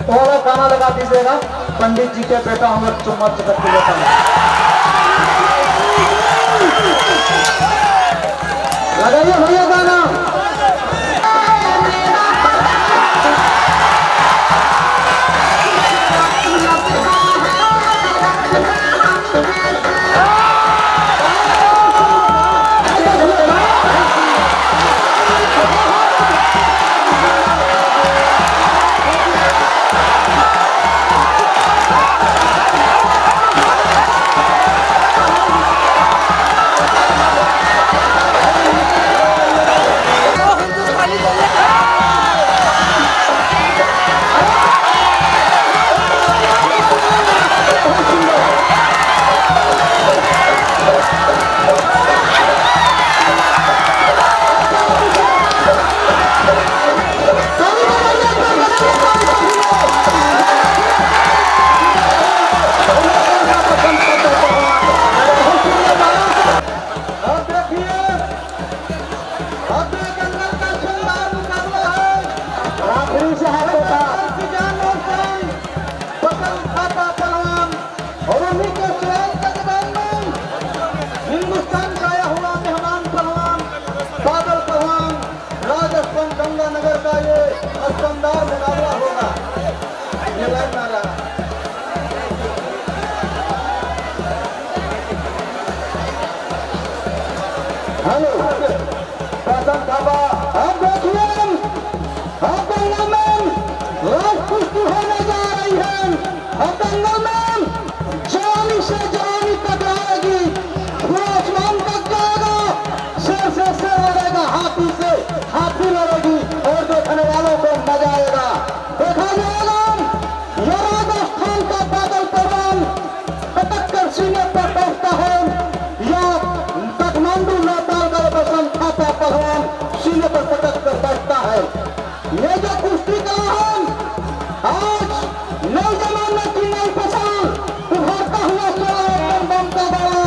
वाला गाना लगा दीजिएगा। पंडित जी के बेटा हम लोग चुम्मा चकत के बेटा लगाइए भैया गाना। गंगानगर का ये शानदार मुकाबला होगा। हेलो प्रसन्न थापा, आप देखिए आप दंगल में लाश कुश्ती होने जा रही है। अब दंगल में जवानी से जवानी टकराएगी, आसमान तक जाएगा, शेर से शेर लड़ेगा, हाथी से हाथी लड़ेगी और देखने वालों को मजा आएगा। देखा जाएगा ये राजस्थान का बादल पवन पटक कर सीने पर बैठता है या काठमांडू नेपाल का बसंत थापा पहलवान सीने पर पटक कर बैठता है। ये जो कुश्ती कला है आज नए जमाने की नई फसल उभरता हुआ सोलह बम का बड़ा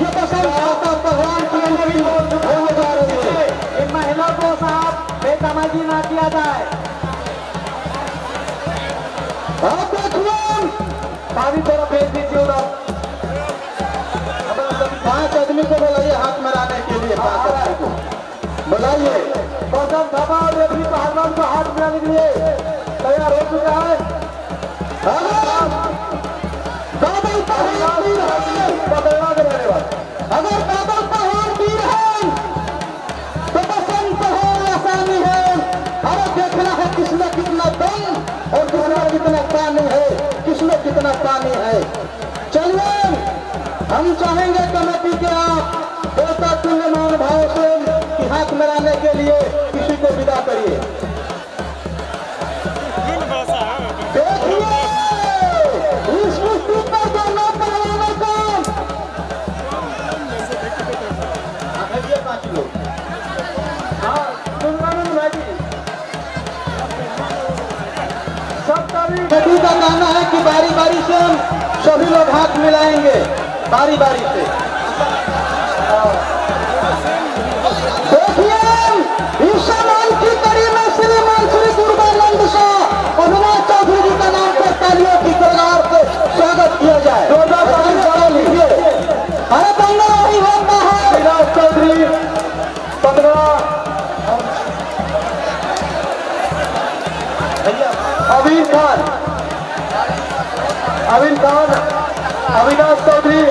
ये बसंत थापा पहलवान की नई होने जा रही है। इन महिला को साहब बेतमाजी ना किया जाए। आप देखिए पानी तरफ भेज दीजिए उधर। 5 आदमी को बुलाइए हाथ मराने के लिए, 5 आदमी को बुलाइए। बसंत थापा और रेफरी पहलवान को हाथ मिलाने के लिए तैयार हो चुका है। बादल पहलवान वीर है, बदलवा के रहने वाले। अगर बादल पहलवान वीर है तो बसंत पहलवान आसानी है। अरे देखना है किसमें कितना दम और किसमें कितना पानी है, किसमें कितना पानी है। चलिए हम चाहेंगे कमेटी के आप देवता तुल्यमान भाव से कि हाथ मिलाने के लिए किसी को विदा करिए। देखिए इस कुश्ती पर दोनों पहलवानों को भेजिए 5 लोग। सभी का कहना है कि बारी बारी से हम सभी लोग हाथ मिलाएंगे, बारी बारी से। देखिए इस सम्मान की कड़ी में श्रीमान श्री दुर्गानंद शाह अभिनाश चौधरी जी का नाम पर तालियों की गड़गड़ाहट से स्वागत किया जाए। लीजिए अरे बंगला वही होता है अभिनाश चौधरी 15 अमीर खान अविनाश चौधरी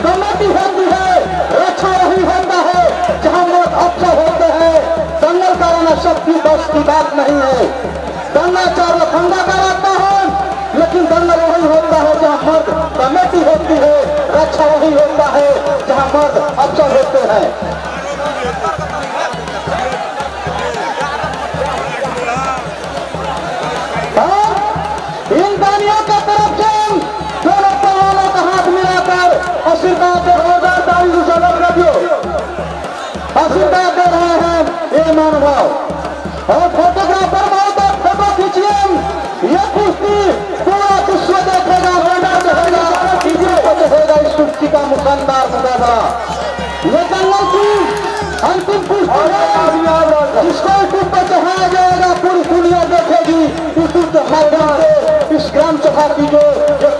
कमेटी होती है, रक्षा वही होता है जहाँ मर्द अफसर होते हैं। दंगल कराना सबकी बस की बात नहीं है। दंगा चारों ठंडा कराता है लेकिन दंगल वही होता है जहाँ मर्द कमेटी होती है, रक्षा वही होता है जहाँ मर्द अफसर होते हैं। इन दानियों की तरफ से दोनों पहलवानों का हाथ मिलाकर आशीर्वाद दे आशीर्वाद दे रहे हैं ये महानुभाव। और फोटोग्राफर बहुत फोटो खींचिए। ये कुश्ती पूरा विश्व देखेगा, होगा इस कुश्ती का मुकद्दर मुकाबला। ये दंगल की अंतिम कुश्ती है जिसको यूट्यूब पर चढ़ाया जाएगा, पूरी दुनिया देखेगी यूट्यूब के माध्यम से इस ग्राम सभा की जो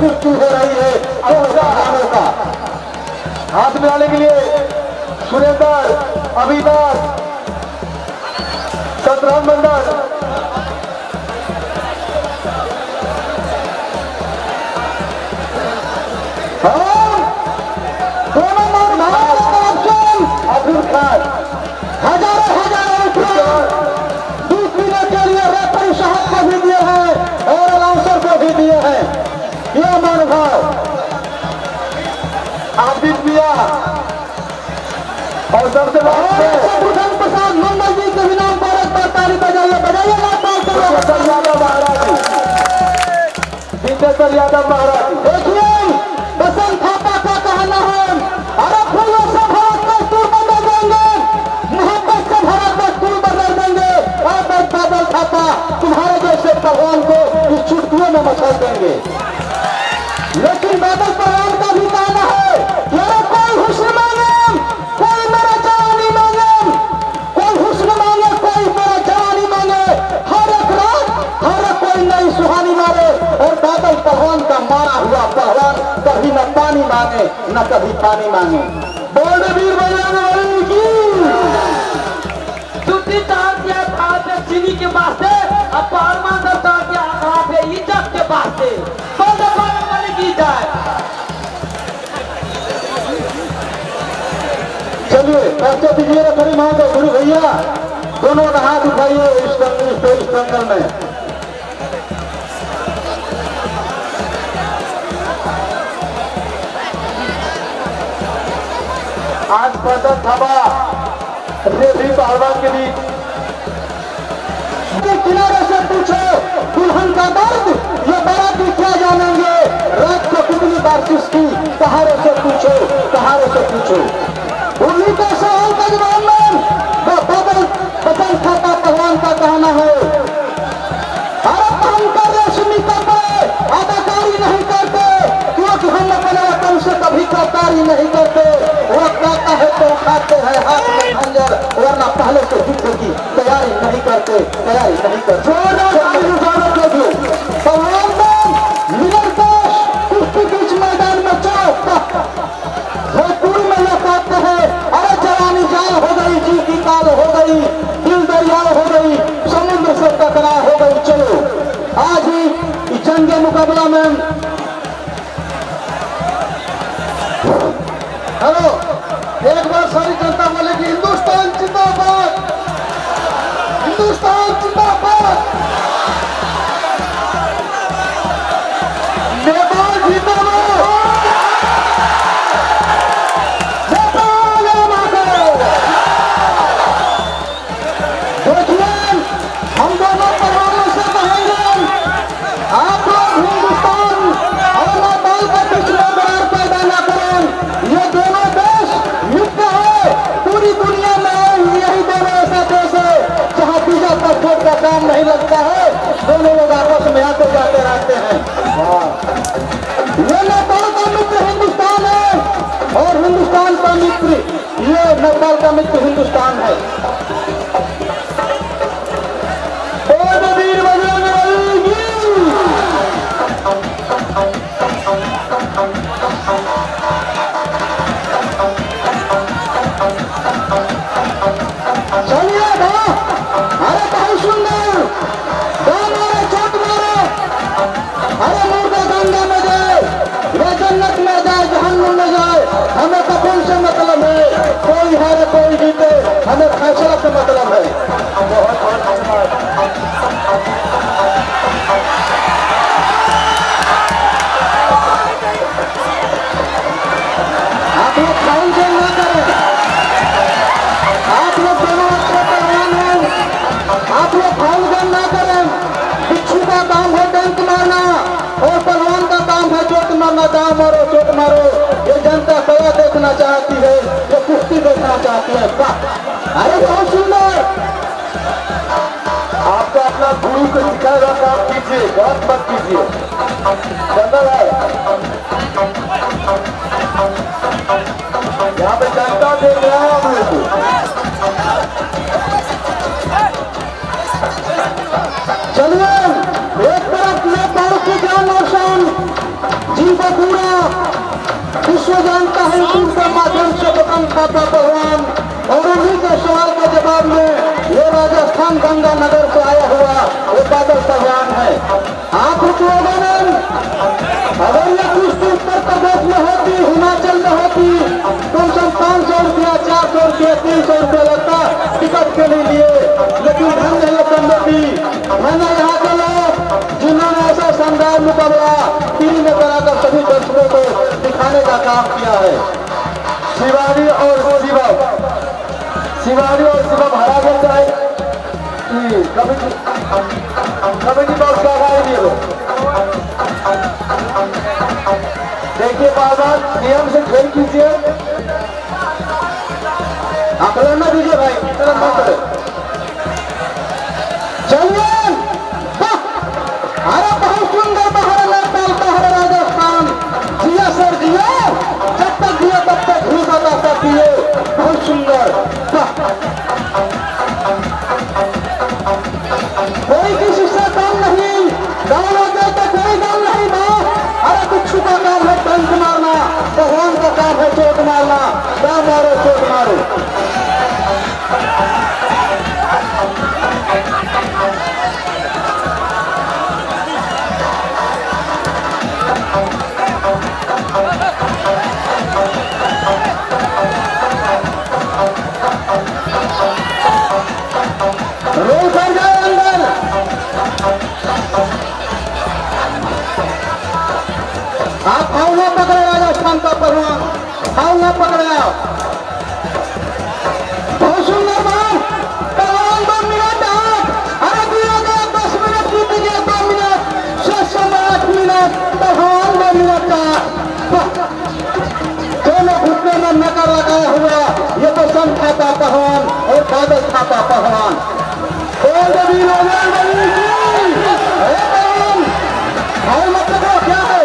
कुश्ती हो रही है पहलवानों का। हाथ मिलाने के लिए सुरेंद्र, अभिदास, सतराम मंडल, दोनों अब्दुल खान हजारों दूध पीने के लिए रेफरी साहब को भी दिए हैं और अलाउंसर को भी दिए हैं। यह मनोभाव आदित्य मिया और सबसे भूषण प्रसाद मंडल जी के भी नाम पर ताली बजाइए बजाइए सिद्धेश्वर यादव महाराज जी, सिद्धेश्वर यादव महाराज जी। देखिए बसंत थापा का कहना है, अरे फूलों से भारत को तूर बदल देंगे, मोहब्बत से भारत को तूर बदल देंगे, और बादल थापा तुम्हारे जैसे पहलवान को इस चुटकियों में मछल देंगे। लेकिन बादल पहलवान का भी कहना है, यार कोई हुस्न मांगे, कोई मेरा जवानी मांगे, कोई हुस्न मांगे, कोई मेरा जवानी मांगे, हर एक रात हर कोई नई सुहानी मारे। और बादल पहलवान का मारा हुआ पहलवान कभी न पानी मांगे न कभी पानी मांगे। बोल वीर बजरंग बली की छुट्टी तार के हाथ में चीनी के वास्ते, अब पहलवान तार के हाथ में इज्जत के वास्ते बंद बनी की जाए। चलिए पैसे दीजिए रेफरी महोदय, गुरु भैया दोनों का हाथ उठाइए इस दंगल में। आज बसंत थापा रेफरी पहलवान के बीच किनारे से पूछो दुल्हन का दर्द, ये बाराती क्या जानेंगे, रात को कितनी बार किसकी, कहारों से पूछो, कहारों से पूछो। उन्हीं के सवाल का जवाब में बादल बसंत थापा पहलवान का कहना है, अरे हम कर रेशमी कपड़े अदाकारी नहीं करते, क्योंकि हम अपने वतन से कभी गद्दारी नहीं करते। वक्त आता है तो उठाते हैं हाथ में खंजर, वरना पहले से युद्ध की तैयारी नहीं करते, तैयारी नहीं करते। पहलवान निरंकुश कुश्ती बीच मैदान में भोजपुरी में लोग कहते हैं, अरे जवानी जाल हो गई, जी की काल हो गई, दिल दरिया हो गई, समुद्र से टकराव हो गई। चलो आज ही इस जंग मुकाबला में हेलो एक बार सारी जनता बोले कि हिंदुस्तान जिंदाबाद, हिंदुस्तान जिंदाबाद, नेपाल जिंदाबाद, नेपाल माता। देखिए हम दोनों पहलवानों से कहेंगे, आप लोग हिंदुस्तान और नेपाल के बीच में दरार पैदा न करें। ये दोनों देश मित्र है, पूरी दुनिया में यही दोनों ऐसा देश है जहाँ बीजा पत्थर का काम नहीं लगता है, दोनों लोग आपस में आते जाते रहते हैं। ये नेपाल का मित्र हिंदुस्तान है और हिंदुस्तान का मित्र ये नेपाल का मित्र हिंदुस्तान है। वीर बजरंग बली की चलिए अरे बहुत सुंदर मारे चोट मारो, अरे मुर्दा गंगा में जाए, वे जन्नत में जाए, जहन्नुम में जाए, हमें कफन से मतलब है, कोई हारे कोई जीते, हमें फैसला से मतलब है। आप लोग फाउल गेम ना करें, आप लोग दोनों अच्छे पहलवान हैं, आप लोग फाउल गेम ना करें। बिच्छू का काम है डंक मारना और पहलवान का काम है चोट मारना, दाव मारो चोट मारो। ये जनता कला देखना चाहती है, ये कुश्ती देखना चाहती है। वाह अरे बहुत सुंदर, आपका अपना गुरु को सिखाया हुआ काम कीजिए, गलत मत कीजिए। जंगल है यहाँ पे जनता देख रहा है हम लोग को। खाता पहलवान। और उन्हीं के सवाल के जवाब में ये राजस्थान गंगानगर से आया हुआ वो बादल पहलवान है। आप लोगों ने अगर ये कुश्ती उत्तर प्रदेश में होती, हिमाचल में होती, कम से कम 500 रुपया, 400 रुपया, 300 रुपया लगता टिकट के लिए। लेकिन धन्य है कमेटी, मैंने यहाँ के लोग जिन्होंने ऐसा शानदार मुकाबला टीवी में कराकर सभी दर्शकों को दिखाने का काम किया है। शिवानी और शिवम हरा गया चाहे कमेटी बॉक्स का आगाई दिए लोग। देखिए बार नियम से खेल कीजिए। आकलन न दीजिए भाई, इतना मत करो। चलिए, अरे बहुत सुंदर बाहर डालता है राजस्थान। जिया सर जिया, जब तक दिया तब तक ही बता सकती है। बहुत सुंदर, कोई किसी से काम नहीं, गाँव होते तो कोई काम नहीं था। अरे कुछ का काम है टंक मारना, भगवान का काम है चोट मारना। क्या मारो चोट मारो। रोल कर जाए अंदर। आप फाउल ना पकड़े राजस्थान का पहलवान, फाउल ना पकड़े आप। बहुत सुंदर बात, पहलवान 2 मिनट 8। अरे दिया गया 10 मिनट, जीत गया 2 मिनट, शेष समय 8 मिनट, पहलवान 2 मिनट 8। दोनों घुटने में नकर लगाया हुआ ये तो सन खाता पहलवान और बादल खाता पहलवान। मतलब क्या है?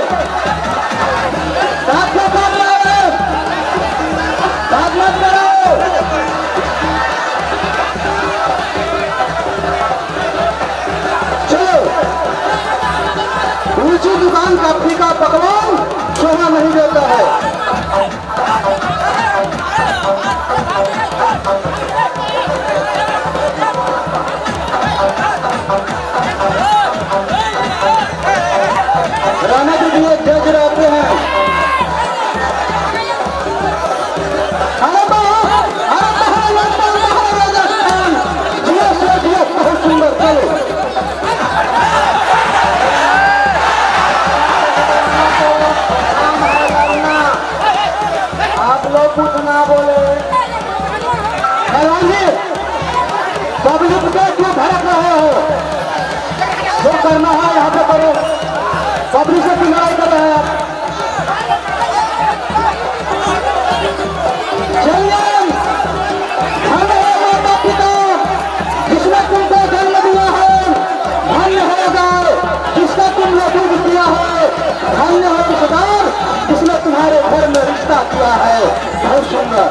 साथ में काम लगाओ, साथ मत कराओ। चलो, ऊंची दुकान का फीका पकवान शोभा नहीं देता है। राणा जी भी एक जज रहते हैं। राजस्थान जियो से जियो, बहुत सुंदर। चलो आप लोग कुछ ना बोले। पब्लिक पे क्यों भड़क रहे हो? जो करना है यहाँ पे करो। पब्लिक से क्यों लड़ाई कर रहे हैं आप? चलिए, हम हैं माता पिता जिसने तुमको जन्म दिया है, धन्य है गाय जिसका तुमने दूध किया है, धन्य है रिश्तेदार जिसने तुम्हारे घर में रिश्ता किया है। बहुत सुंदर।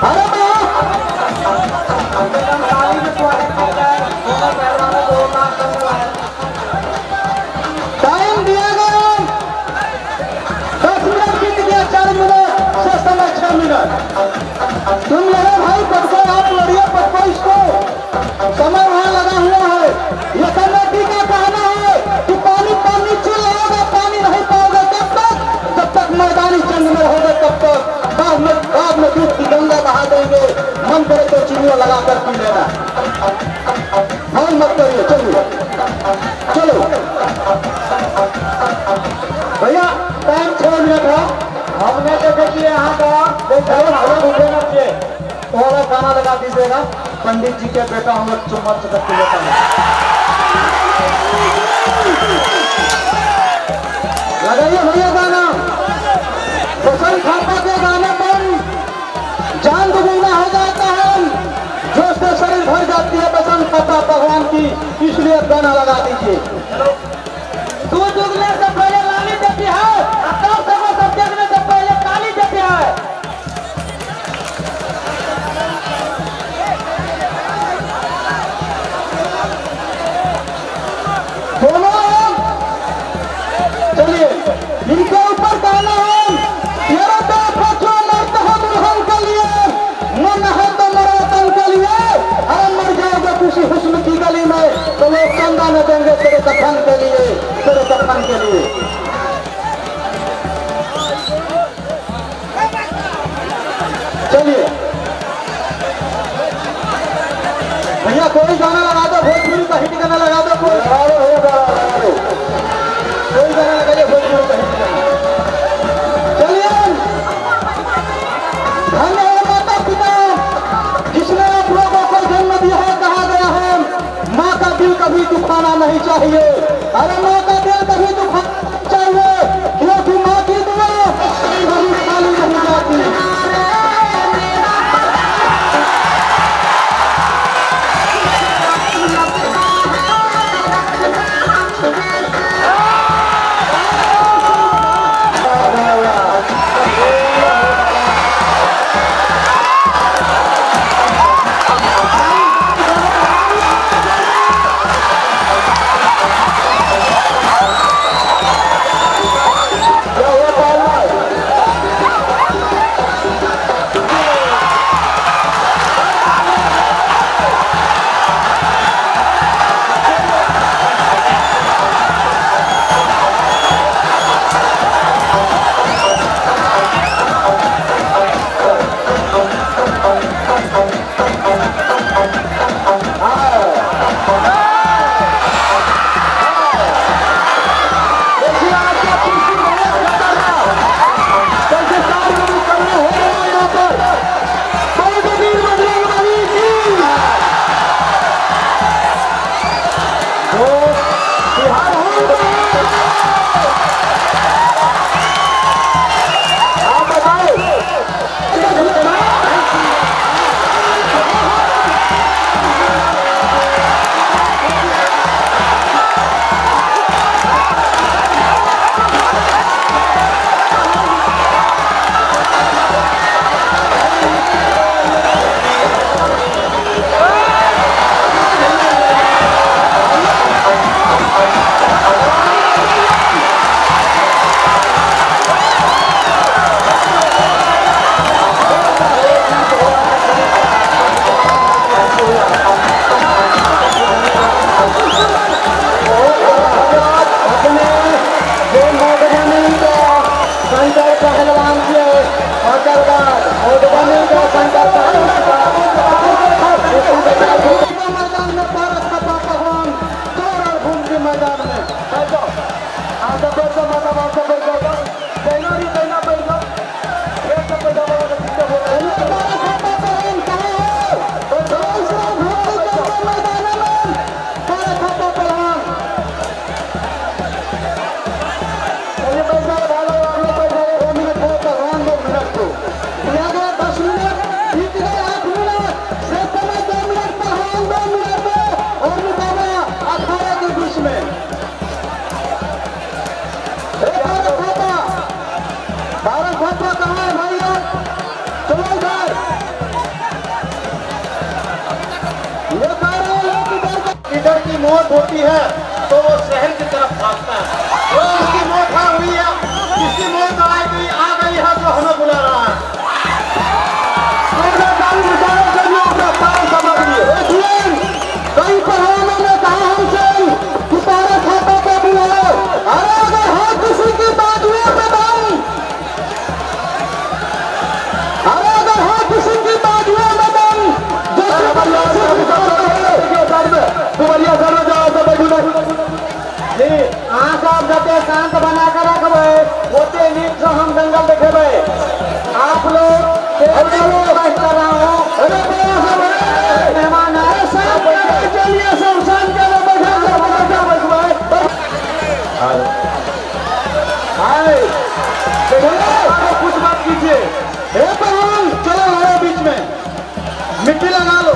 अरे टाइम दिया गया 10 मिनट बीत गया, 4 मिनट से समय 6 मिनट। तुम लड़े भाई पटको, आप लड़िए पटको इसको, समय वहां लगा हुआ है। ये कमेटी का कहना है कि पानी पानी चिल होगा, पानी नहीं पाओगे तब तक, जब तक मैदानी जंग में रहोगे तब तक। बाद में दूध की गंगा बहा देंगे, मन करे तो चीनियों लगाकर पी लेना। भाई मत करिए, चलिए चलो भैया, टाइम 6 मिनट है। हमने तो देखिए यहाँ का थोड़ा गाना लगा दीजिएगा। पंडित जी के बेटा हम लोग चुम्मा चुटक के लेता है। लगाइए भैया गाना। बसंत खापा के गाने पर जान दुगुना हो जाता है, जोश से शरीर भर जाती है बसंत खापा भगवान की, इसलिए गाना लगा दीजिए। दूध उगने से पहले लाली देती है, तब सब देखने से पहले काली देती है। दोनों चलिए, इनके ऊपर गाना भैया कोई गाना लगा दो, भोजपुरी का हिट गाना लगा दो, कोई लगा लो भैया, लगा लो। कोई गाना लगाइए भोजपुरी का हिट गाना। चलिए, धन्य है माता पिता जिसने आप लोगों को जन्म दिया है। कहा गया है माँ का दिल कभी दुखाना नहीं चाहिए। अरे माँ का दिल कभी दुखाना चाहिए, क्योंकि माँ की दुआ कभी खाली नहीं जाती। लीडर की मौत होती है तो वो शहर की तरफ भागता है। वो उसकी मौत हाँ हुई है, किसकी मौत आ गई है जो हमें बुला रहा है। कई पहलवानों ने कहा हमसे कि सारे खातों पे बुलाओ। अरे अगर है किसी की बाजुओं पे दम, अरे अगर है किसी की बाजुओं में दम, कहाँ साहब जते शांत बना कर रखबे ओते नीक से हम दंगल देखेबे। आप लोग कर रहा हूँ मेहमान आए सब चलिए सब शांत कर कुछ बात कीजिए। चलो हमारे बीच में मिट्टी लगा लो।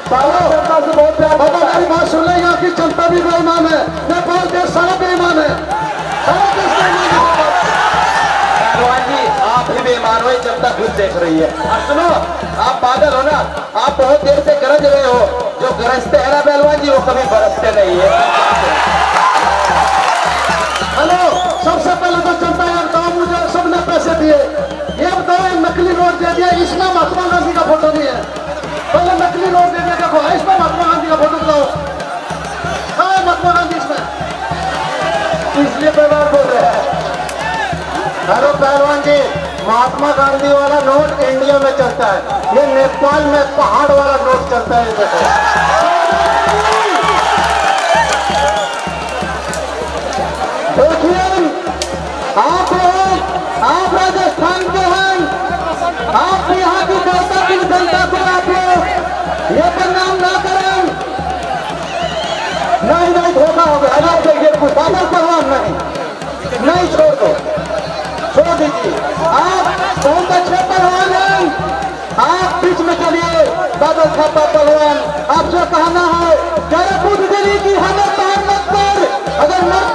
जनता से बहुत प्यार बाबा मेरी बात सुन ले, यहाँ की जनता भी बेईमान है, नेपाल देश सारा बेईमान है, सारा देश बेईमान है। पहलवान जी आप भी बेईमान हो, जनता खुद देख रही है। और सुनो आप पागल हो ना, आप बहुत देर से गरज रहे हो, जो गरजते है ना पहलवान जी वो कभी बरसते नहीं है। हेलो, सबसे पहले तो जनता यार बताओ, मुझे सबने पैसे दिए, ये बताओ एक नकली नोट दे दिया, इसमें महात्मा गांधी का फोटो नहीं है। पहले नकली नोट दे दिया, देखो इसमें महात्मा गांधी का फोटो बताओ, हाँ महात्मा गांधी इसमें, इसलिए पहलवान बोल रहे हैं। हेलो पहलवान जी, महात्मा गांधी वाला नोट इंडिया में चलता है, ये नेपाल में पहाड़ वाला नोट चलता है। देखो देखिए आप राजस्थान के हैं, आप यहाँ की जनता की जनता को आप लोग ये बदनाम ना करें। नहीं नहीं धोखा हो गया, अब देखिए कुछ बादल पहलवान नहीं छोड़ दो, छोड़ दीजिए। आप बहुत अच्छे पहलवान हैं, आप बीच में चलिए। बादल थापा पहलवान आपसे कहना है, जरा बुद्ध दिली की हमें पार मत कर, अगर मत